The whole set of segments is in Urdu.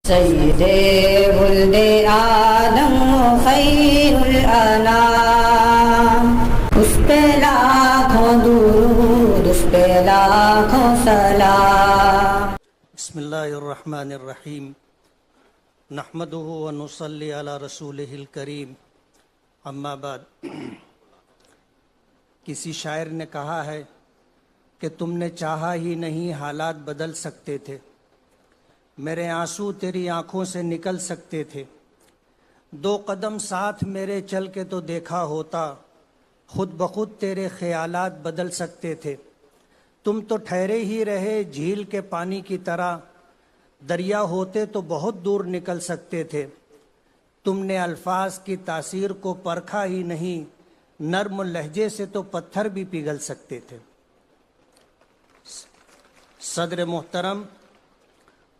سید ولد آدم خیر الانام، اس پہ لاکھوں درود، اس پہ لاکھوں سلام۔ بسم اللہ الرحمن الرحیم، نحمدہ ونصلی علی رسولہ الکریم، اما بعد۔ کسی شاعر نے کہا ہے کہ تم نے چاہا ہی نہیں حالات بدل سکتے تھے، میرے آنسو تیری آنکھوں سے نکل سکتے تھے، دو قدم ساتھ میرے چل کے تو دیکھا ہوتا، خود بخود تیرے خیالات بدل سکتے تھے، تم تو ٹھہرے ہی رہے جھیل کے پانی کی طرح، دریا ہوتے تو بہت دور نکل سکتے تھے، تم نے الفاظ کی تاثیر کو پرکھا ہی نہیں، نرم لہجے سے تو پتھر بھی پگھل سکتے تھے۔ صدر محترم،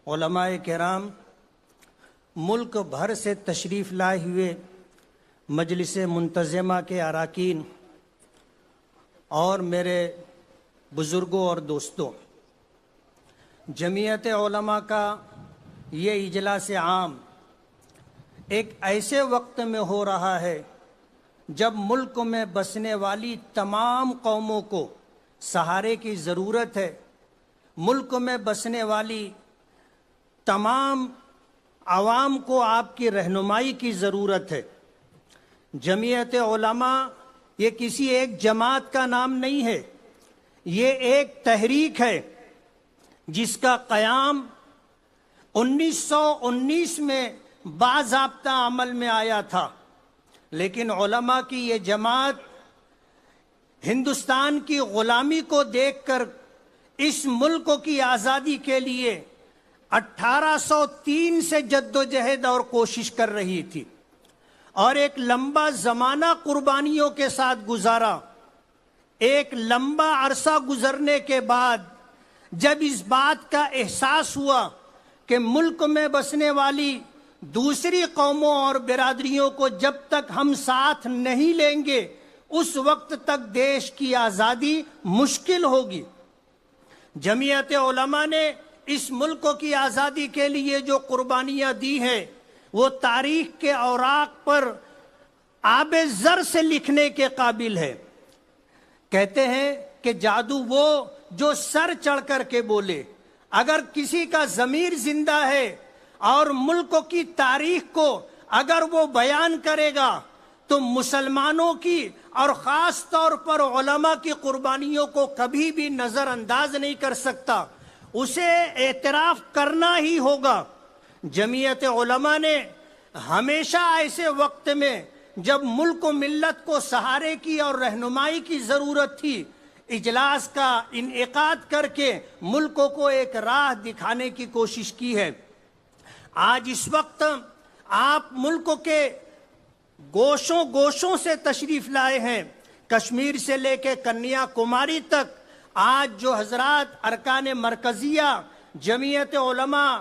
علماء کرام، ملک بھر سے تشریف لائے ہوئے مجلس منتظمہ کے اراکین اور میرے بزرگوں اور دوستوں، جمعیت علماء کا یہ اجلاس عام ایک ایسے وقت میں ہو رہا ہے جب ملک میں بسنے والی تمام قوموں کو سہارے کی ضرورت ہے، ملک میں بسنے والی تمام عوام کو آپ کی رہنمائی کی ضرورت ہے۔ جمعیت علماء یہ کسی ایک جماعت کا نام نہیں ہے، یہ ایک تحریک ہے جس کا قیام 1919 میں باضابطہ عمل میں آیا تھا، لیکن علماء کی یہ جماعت ہندوستان کی غلامی کو دیکھ کر اس ملک کی آزادی کے لیے 1803 سے جدوجہد اور کوشش کر رہی تھی، اور ایک لمبا زمانہ قربانیوں کے ساتھ گزارا۔ ایک لمبا عرصہ گزرنے کے بعد جب اس بات کا احساس ہوا کہ ملک میں بسنے والی دوسری قوموں اور برادریوں کو جب تک ہم ساتھ نہیں لیں گے اس وقت تک دیش کی آزادی مشکل ہوگی، جمعیت علماء نے اس ملک کی آزادی کے لیے جو قربانیاں دی ہیں وہ تاریخ کے اوراق پر آب زر سے لکھنے کے قابل ہے۔ کہتے ہیں کہ جادو وہ جو سر چڑھ کر کے بولے، اگر کسی کا ضمیر زندہ ہے اور ملک کی تاریخ کو اگر وہ بیان کرے گا تو مسلمانوں کی اور خاص طور پر علماء کی قربانیوں کو کبھی بھی نظر انداز نہیں کر سکتا، اسے اعتراف کرنا ہی ہوگا۔ جمعیت علماء نے ہمیشہ ایسے وقت میں جب ملک و ملت کو سہارے کی اور رہنمائی کی ضرورت تھی، اجلاس کا انعقاد کر کے ملک کو ایک راہ دکھانے کی کوشش کی ہے۔ آج اس وقت آپ ملک کے گوشوں سے تشریف لائے ہیں، کشمیر سے لے کے کنیا کماری تک۔ آج جو حضرات ارکان مرکزیہ جمعیت علماء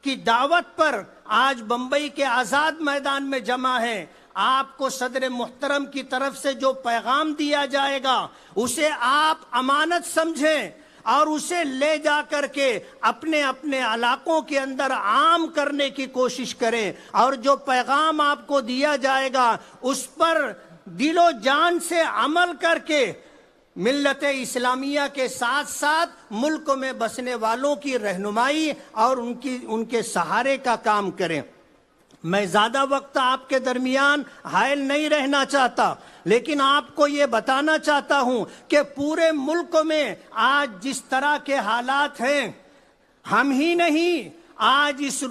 کی دعوت پر آج بمبئی کے آزاد میدان میں جمع ہیں، آپ کو صدر محترم کی طرف سے جو پیغام دیا جائے گا اسے آپ امانت سمجھیں اور اسے لے جا کر کے اپنے اپنے علاقوں کے اندر عام کرنے کی کوشش کریں، اور جو پیغام آپ کو دیا جائے گا اس پر دل و جان سے عمل کر کے ملت اسلامیہ کے ساتھ ساتھ ملک میں بسنے والوں کی رہنمائی اور ان کے سہارے کا کام کریں۔ میں زیادہ وقت آپ کے درمیان حائل نہیں رہنا چاہتا، لیکن آپ کو یہ بتانا چاہتا ہوں کہ پورے ملک میں آج جس طرح کے حالات ہیں، ہم ہی نہیں، آج اس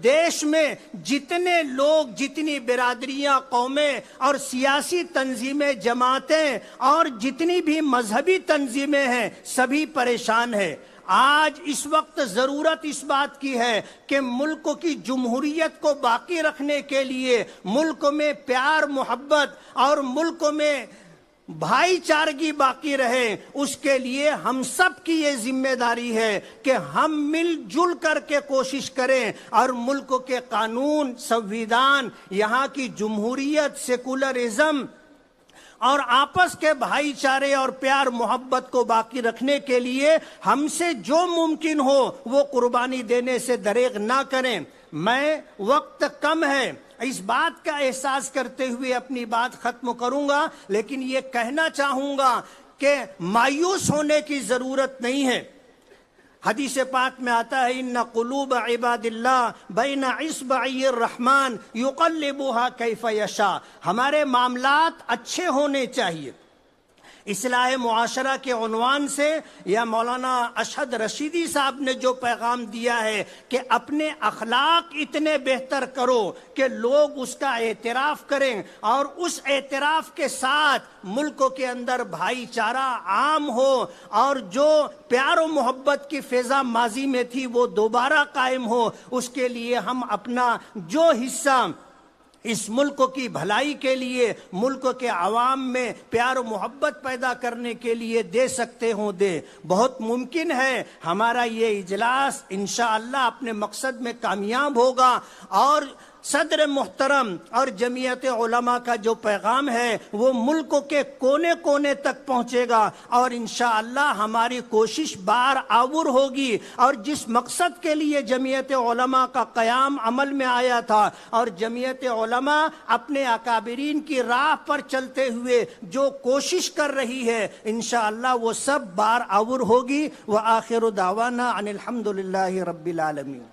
دیش میں جتنے لوگ، جتنی برادریاں، قومیں اور سیاسی تنظیمیں، جماعتیں اور جتنی بھی مذہبی تنظیمیں ہیں، سبھی پریشان ہیں۔ آج اس وقت ضرورت اس بات کی ہے کہ ملک کی جمہوریت کو باقی رکھنے کے لیے، ملک میں پیار محبت اور ملک میں بھائی چارگی باقی رہے، اس کے لیے ہم سب کی یہ ذمہ داری ہے کہ ہم مل جل کر کے کوشش کریں اور ملک کے قانون، سنویدھان، یہاں کی جمہوریت، سیکولرزم اور آپس کے بھائی چارے اور پیار محبت کو باقی رکھنے کے لیے ہم سے جو ممکن ہو وہ قربانی دینے سے دریغ نہ کریں۔ میں وقت کم ہے، اس بات کا احساس کرتے ہوئے اپنی بات ختم کروں گا، لیکن یہ کہنا چاہوں گا کہ مایوس ہونے کی ضرورت نہیں ہے۔ حدیث پاک میں آتا ہے ان قلوب عباد اللہ بین اصبعی الرحمن یقلبها کیف یشاء، ہمارے معاملات اچھے ہونے چاہیے۔ اصلاح معاشرہ کے عنوان سے یا مولانا اشہد رشیدی صاحب نے جو پیغام دیا ہے کہ اپنے اخلاق اتنے بہتر کرو کہ لوگ اس کا اعتراف کریں، اور اس اعتراف کے ساتھ ملکوں کے اندر بھائی چارہ عام ہو، اور جو پیار و محبت کی فضا ماضی میں تھی وہ دوبارہ قائم ہو، اس کے لیے ہم اپنا جو حصہ اس ملک کی بھلائی کے لیے، ملک کے عوام میں پیار و محبت پیدا کرنے کے لیے دے سکتے ہوں دے۔ بہت ممکن ہے ہمارا یہ اجلاس انشاءاللہ اپنے مقصد میں کامیاب ہوگا، اور صدر محترم اور جمعیت علماء کا جو پیغام ہے وہ ملک کے کونے کونے تک پہنچے گا، اور انشاءاللہ ہماری کوشش بار آور ہوگی، اور جس مقصد کے لیے جمعیت علماء کا قیام عمل میں آیا تھا، اور جمعیت علماء اپنے اکابرین کی راہ پر چلتے ہوئے جو کوشش کر رہی ہے، انشاءاللہ وہ سب بار آور ہوگی۔ وآخر دعوانا ان الحمدللہ رب العالمین۔